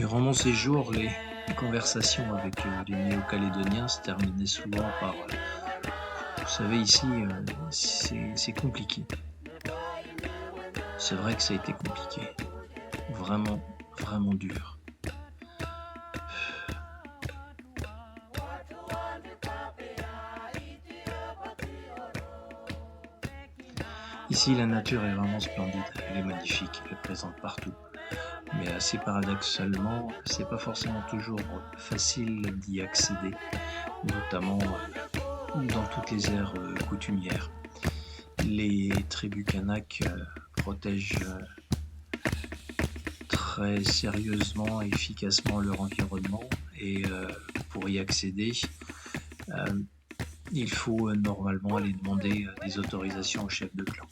Durant mon séjour, les conversations avec les Néo-Calédoniens se terminaient souvent par vous savez, ici, c'est compliqué. C'est vrai que ça a été compliqué. Vraiment, vraiment dur. Ici, la nature est vraiment splendide. Elle est magnifique, elle est présente partout. Mais assez paradoxalement, c'est pas forcément toujours facile d'y accéder, notamment dans toutes les aires coutumières. Les tribus Kanak protègent très sérieusement et efficacement leur environnement et pour y accéder, il faut normalement aller demander des autorisations au chef de clan.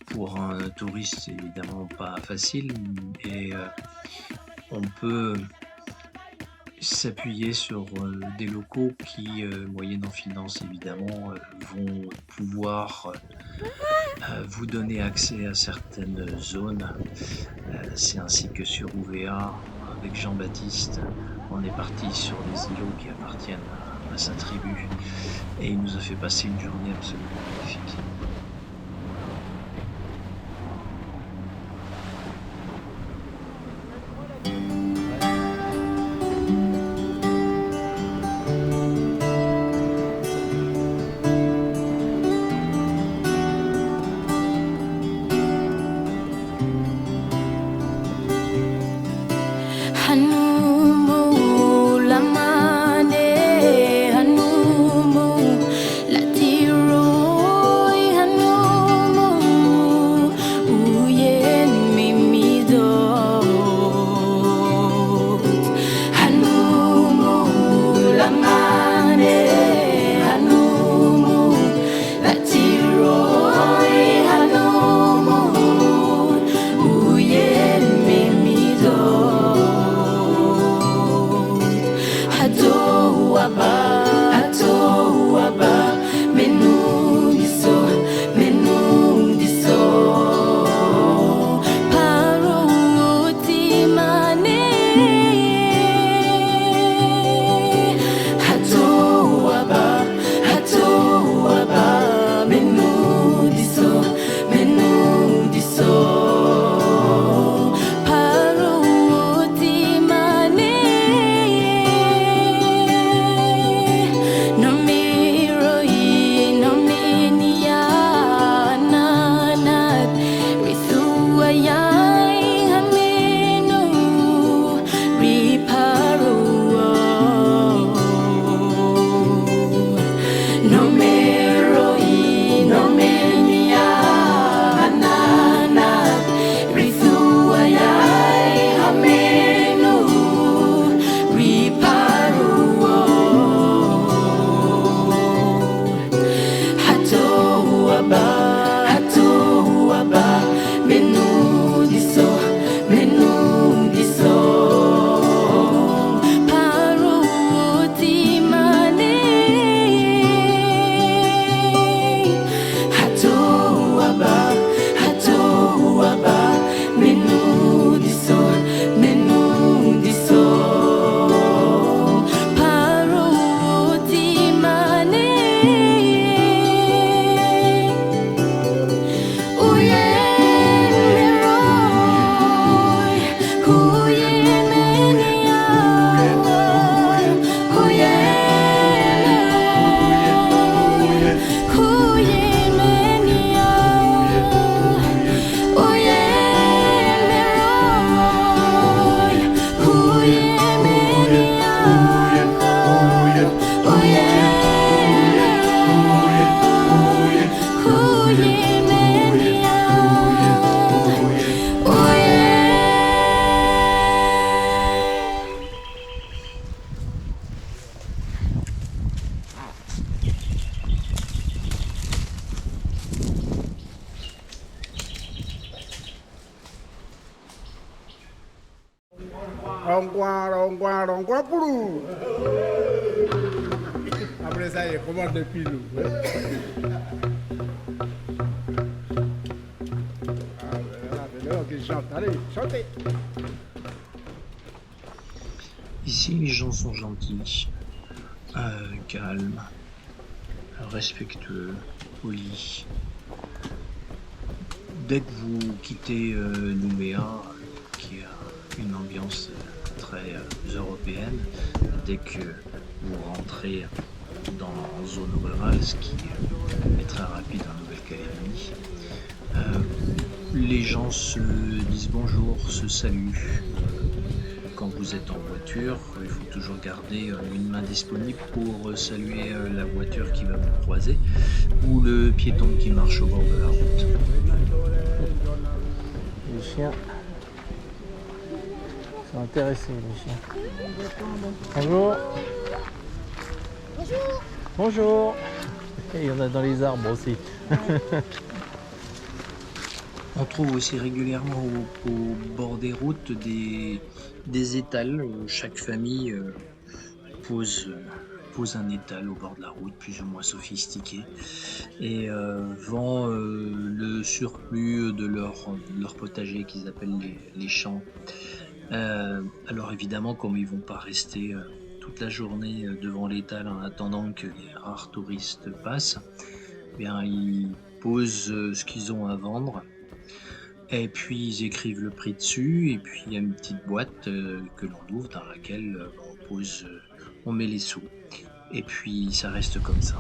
Pour un touriste, c'est évidemment pas facile et on peut s'appuyer sur des locaux qui, moyennant finance évidemment, vont pouvoir vous donner accès à certaines zones. C'est ainsi que sur Ouvéa, avec Jean-Baptiste, on est parti sur des îlots qui appartiennent à sa tribu et il nous a fait passer une journée absolument magnifique. Après ça, il commande des pilous. Ah, voilà, qui chante. Allez, chantez. Ici, les gens sont gentils, calmes, respectueux, polis. Dès que vous quittez Nouméa, qui a une ambiance très européenne, dès que vous rentrez dans zone rurale, ce qui est très rapide en Nouvelle-Calédonie, les gens se disent bonjour, se saluent. Quand vous êtes en voiture, il faut toujours garder une main disponible pour saluer la voiture qui va vous croiser ou le piéton qui marche au bord de la route. Les chiens sont intéressés, les chiens. Bonjour. Bonjour. Bonjour. Et il y en a dans les arbres aussi. On trouve aussi régulièrement au bord des routes des étals où chaque famille pose un étal au bord de la route, plus ou moins sophistiqué, et vend le surplus de leur potager qu'ils appellent les champs. Alors évidemment, comme ils vont pas rester toute la journée devant l'étal en attendant que les rares touristes passent, eh bien ils posent ce qu'ils ont à vendre. Et puis ils écrivent le prix dessus, et puis il y a une petite boîte que l'on ouvre dans laquelle on met les sous. Et puis ça reste comme ça.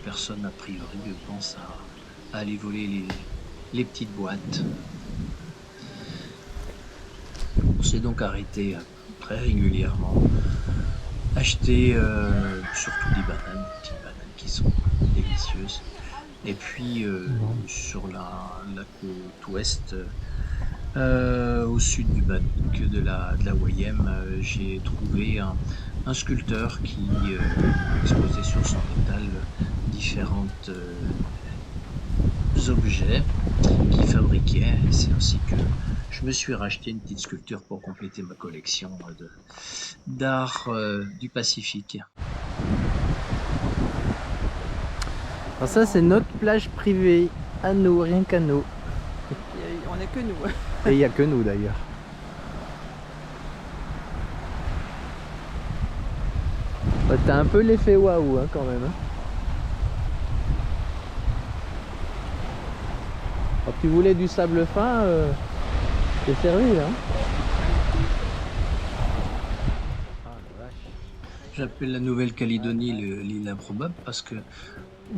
Personne a priori pense à aller voler les petites boîtes. On s'est donc arrêté très régulièrement, acheter surtout des petites bananes qui sont délicieuses. Et puis sur la côte ouest, au sud du bac de la Wayem, j'ai trouvé un sculpteur qui exposait sur son étal différents objets qu'il fabriquait. Et c'est ainsi que je me suis racheté une petite sculpture pour compléter ma collection d'art du Pacifique. Alors ça, c'est notre plage privée, à nous, rien qu'à nous. On n'est que nous. Et il n'y a que nous d'ailleurs. Bah, t'as un peu l'effet waouh hein, quand même. Hein. Quand tu voulais du sable fin, t'es servi là. Hein. Ah, la vache. J'appelle la Nouvelle-Calédonie l'île improbable parce que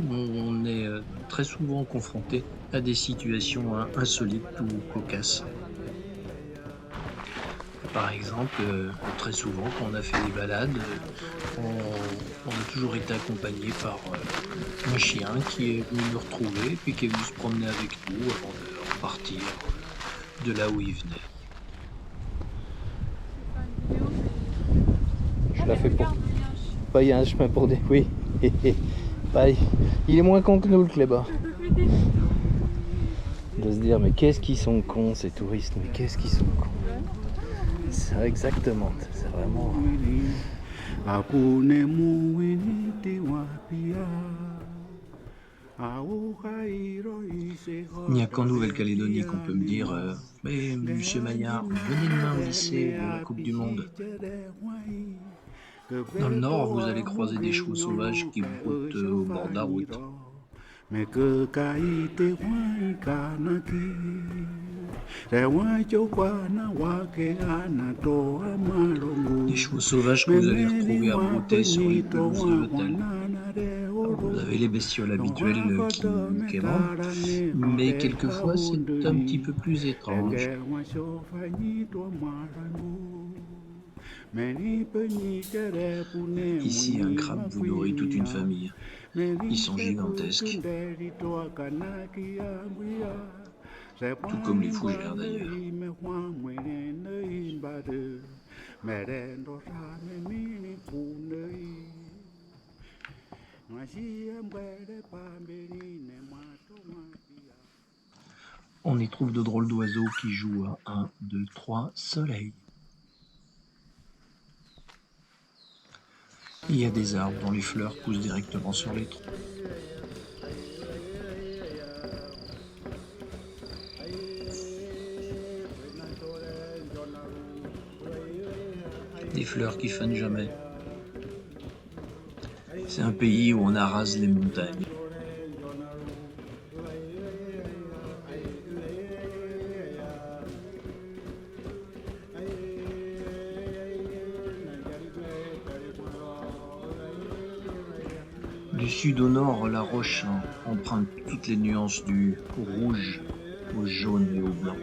on est très souvent confronté à des situations insolites ou cocasses. Par exemple, très souvent quand on a fait des balades, on a toujours été accompagné par un chien qui est venu nous retrouver, puis qui est venu se promener avec nous avant de repartir de là où il venait. Je la fais pour. Pas il y a un chemin pour des. Oui. Bah, il est moins con que nous le cléba. De se dire mais qu'est-ce qu'ils sont cons ces touristes, mais qu'est-ce qu'ils sont cons. C'est exactement, c'est vraiment. Il n'y a qu'en Nouvelle-Calédonie qu'on peut me dire mais monsieur Maillard, venez demain au lycée de la Coupe du Monde. Dans le nord, vous allez croiser des chevaux sauvages qui broutent au bord de la route. Des chevaux sauvages que vous allez retrouver à brouter sur les pelouses de l'hôtel. Vous avez les bestioles habituelles qui aimant, mais quelquefois c'est un petit peu plus étrange. Ici, un crabe vous nourrit toute une famille. Ils sont gigantesques. Tout comme les fougères d'ailleurs. On y trouve de drôles d'oiseaux qui jouent à 1, 2, 3 soleil. Il y a des arbres dont les fleurs poussent directement sur les troncs. des fleurs qui fanent jamais. C'est un pays où on arrase les montagnes. Du sud au nord, la roche emprunte toutes les nuances du rouge au jaune et au blanc.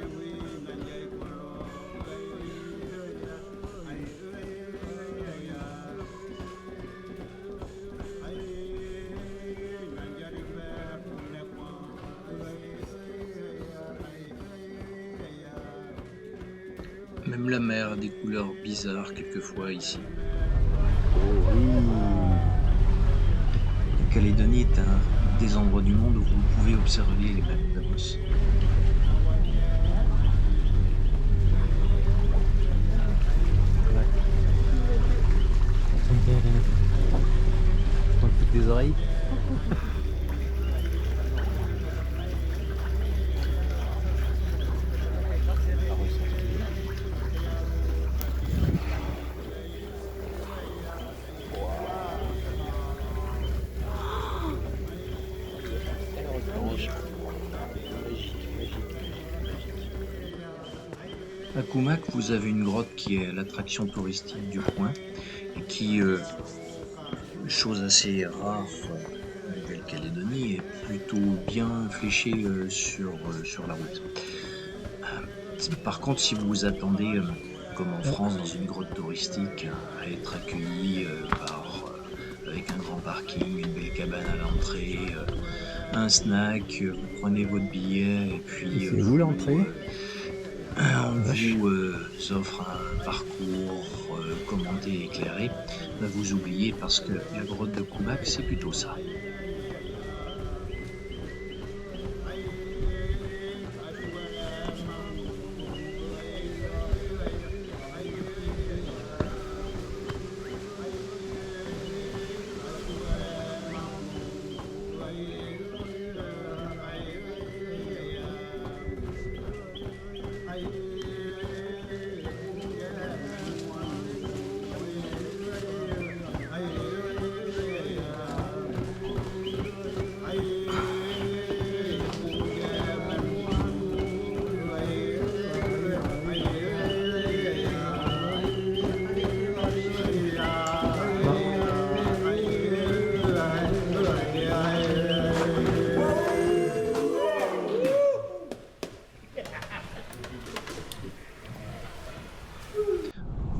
Même la mer a des couleurs bizarres quelquefois ici. Oh oui. La Calédonie est un des endroits du monde où vous pouvez observer les papillons. On coupe les oreilles. À Kumak, vous avez une grotte qui est l'attraction touristique du coin et qui, chose assez rare en Nouvelle-Calédonie, est plutôt bien fléchée sur la route. Par contre, si vous vous attendez, comme en France, dans une grotte touristique, à être accueilli avec un grand parking, une belle cabane à l'entrée, un snack, vous prenez votre billet et puis Et c'est où l'entrée? on vous offre un parcours commenté et éclairé, bah, vous oubliez parce que la grotte de Kumak, c'est plutôt ça.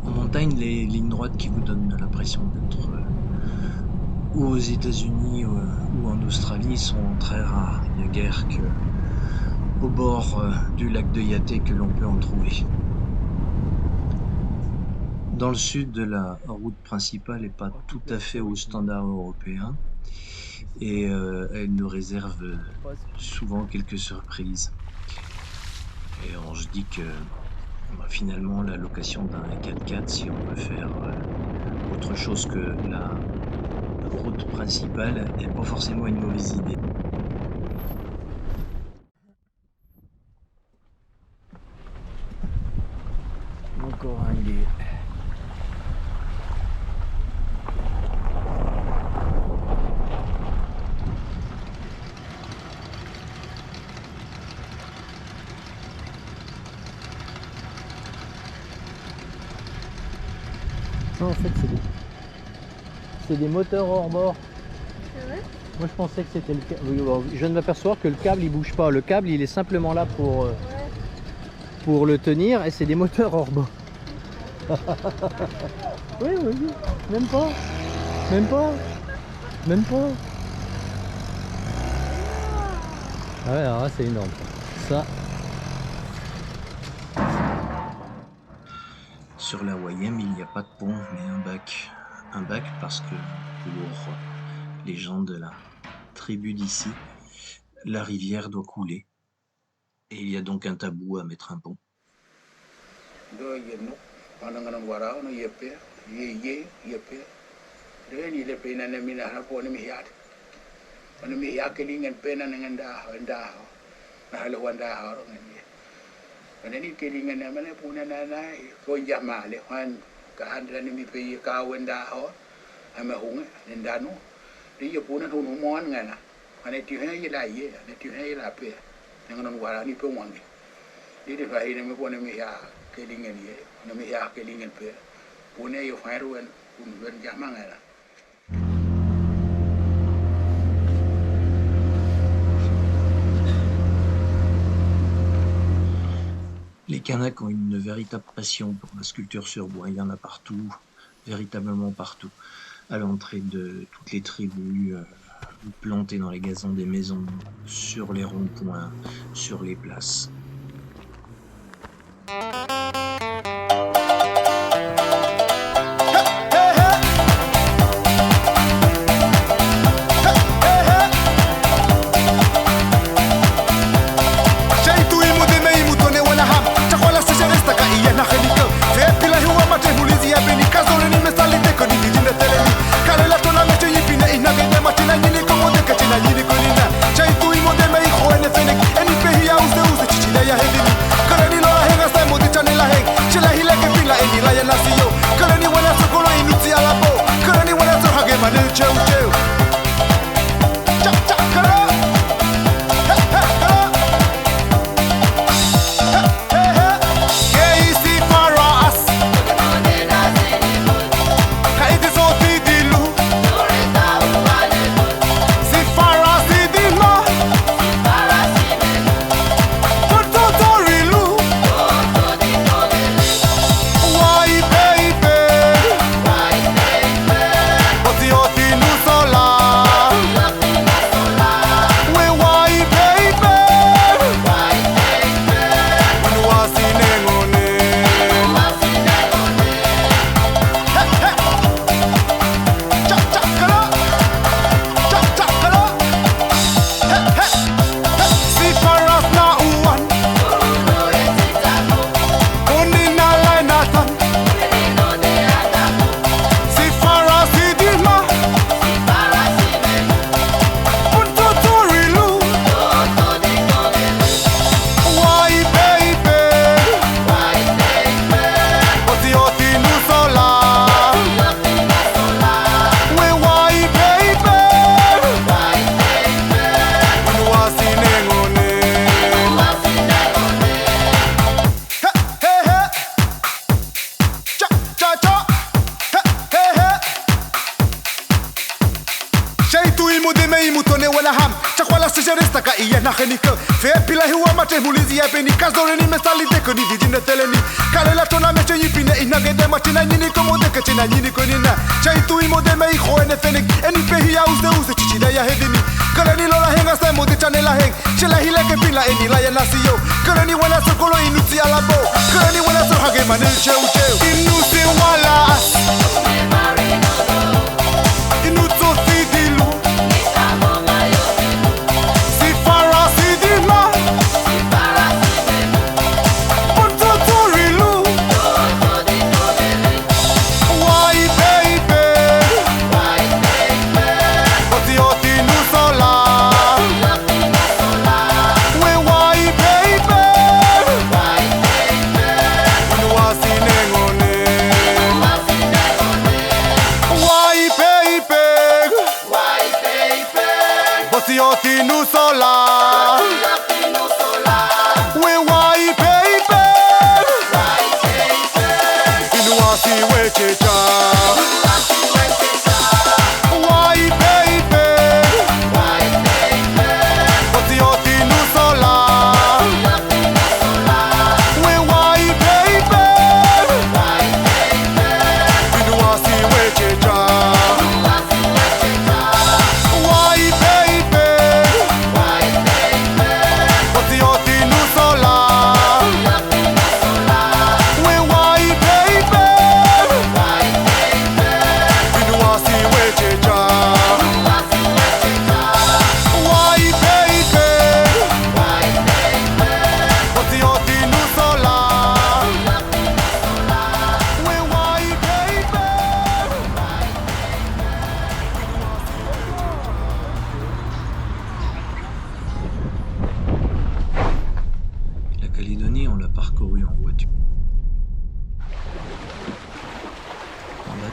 En montagne, les lignes droites qui vous donnent l'impression d'être ou aux États-Unis ou en Australie sont très rares. Il n'y a guère qu'au bord du lac de Yaté que l'on peut en trouver. Dans le sud, la route principale n'est pas tout à fait au standard européen et elle nous réserve souvent quelques surprises. Et on se dit que finalement, la location d'un 4x4, si on veut faire autre chose que la route principale, n'est pas forcément une mauvaise idée. Encore un guet. Non, en fait, c'est des moteurs hors bord. C'est vrai? Moi, je pensais que c'était le câble. Je viens de m'apercevoir que le câble, il bouge pas. Le câble, il est simplement là pour le tenir et c'est des moteurs hors bord. Oui, oui, même pas. Même pas. Même pas. Ah ouais, alors là, c'est énorme. Ça. Sur la Wayem, il n'y a pas de pont, mais un bac. Un bac parce que pour les gens de la tribu d'ici, la rivière doit couler. Et il y a donc un tabou à mettre un pont. ka handra ni mi pe ka wenda ho ama hunga ndano ri yo puna hu no mon ngana ane ti he la ye ane ti he la pe ngana wala ni pe wangi di de fa ine me pone mi ya ke lingen ye no mi ya ke lingen pe pune yo fa ruwen un wen jama ngana. Les Kanaks ont une véritable passion pour la sculpture sur bois. Il y en a partout, véritablement partout. À l'entrée de toutes les tribus, plantées dans les gazons des maisons, sur les ronds-points, sur les places.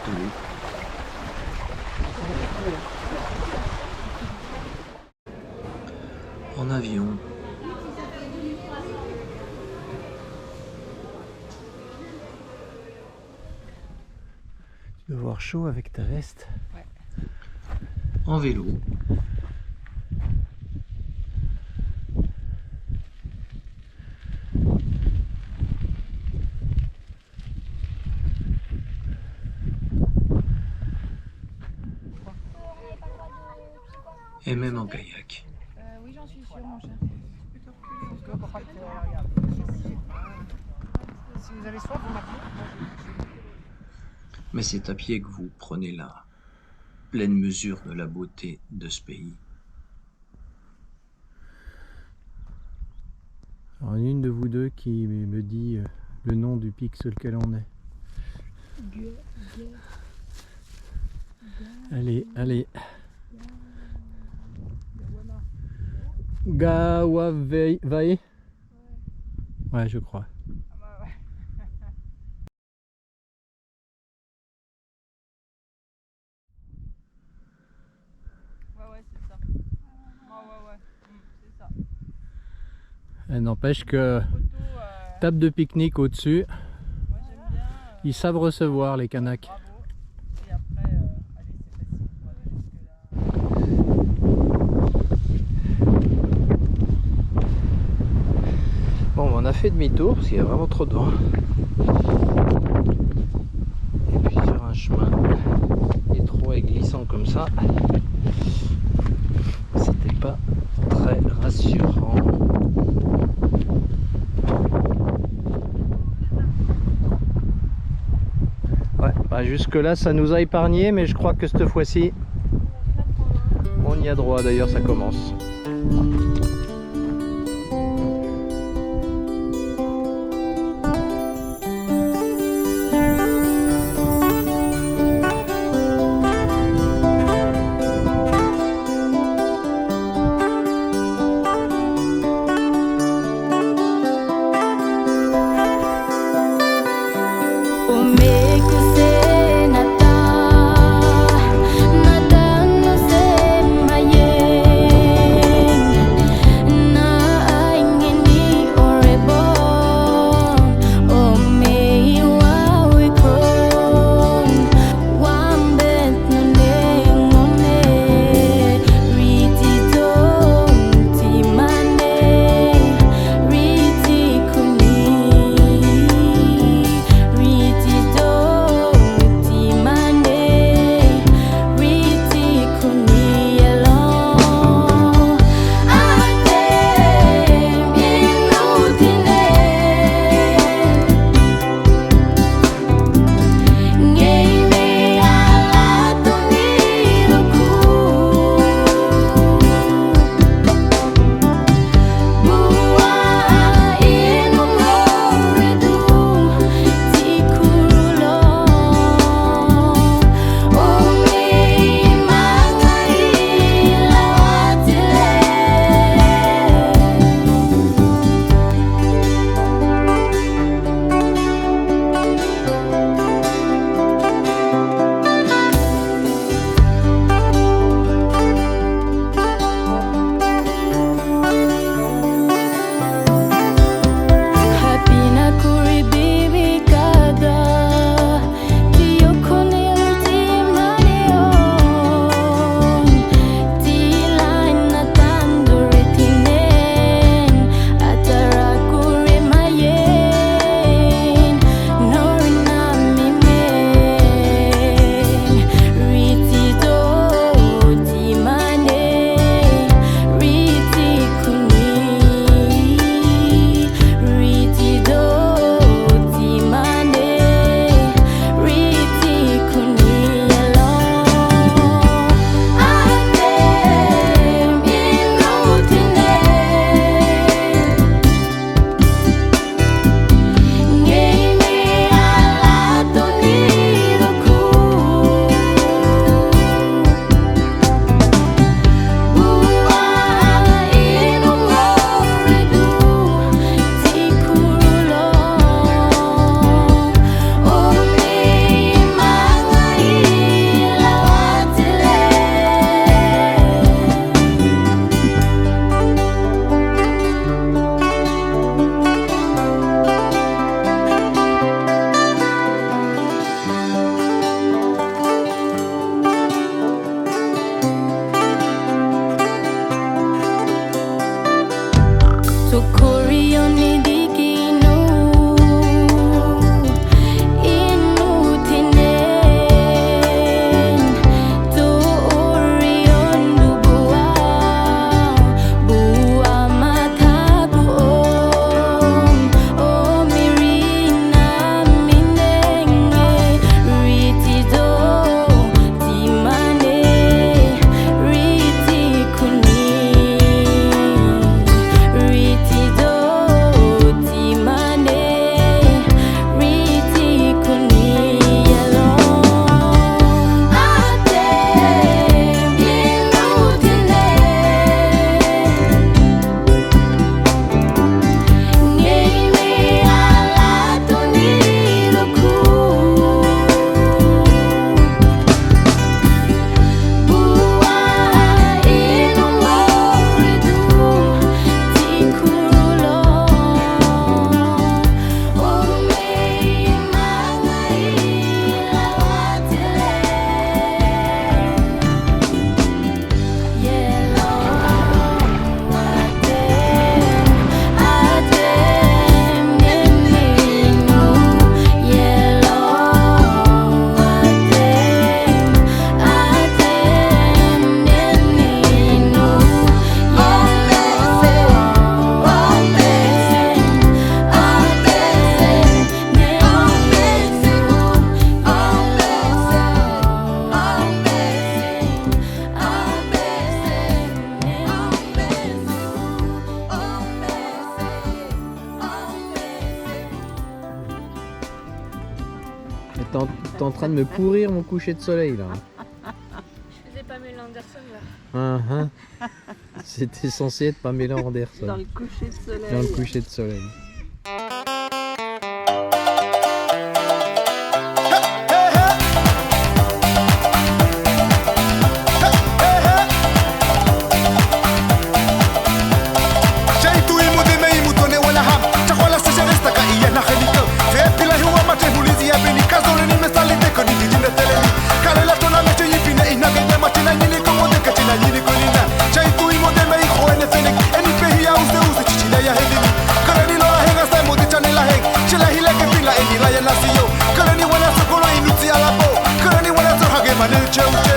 Oui. En avion. Tu dois avoir chaud avec ta veste. En vélo. Et même en kayak. Oui, j'en suis sûre, mon cher. Si vous avez soif, vous m'appelez. Mais c'est à pied que vous prenez la pleine mesure de la beauté de ce pays. Alors, une de vous deux qui me dit le nom du pic sur lequel on est. Allez, allez. Gawavae. Ouais, je crois. Ouais, c'est ça. Ouais. C'est ça. Elle n'empêche que Photo, table de pique-nique au-dessus, moi j'aime bien. ils savent recevoir les Kanaks. Bravo. Et après, allez, c'est facile pour aller jusque-là. Bon, on a fait demi-tour parce qu'il y a vraiment trop de vent. Et puis sur un chemin étroit et glissant comme ça, c'était pas très rassurant. Ouais, bah jusque là ça nous a épargné, mais je crois que cette fois-ci on y a droit. D'ailleurs ça commence. Riti T'es en train de me pourrir mon coucher de soleil là. Je faisais Pamela Anderson là. C'était censé être Pamela Anderson. Dans le coucher de soleil. Dans le coucher de soleil. Joe.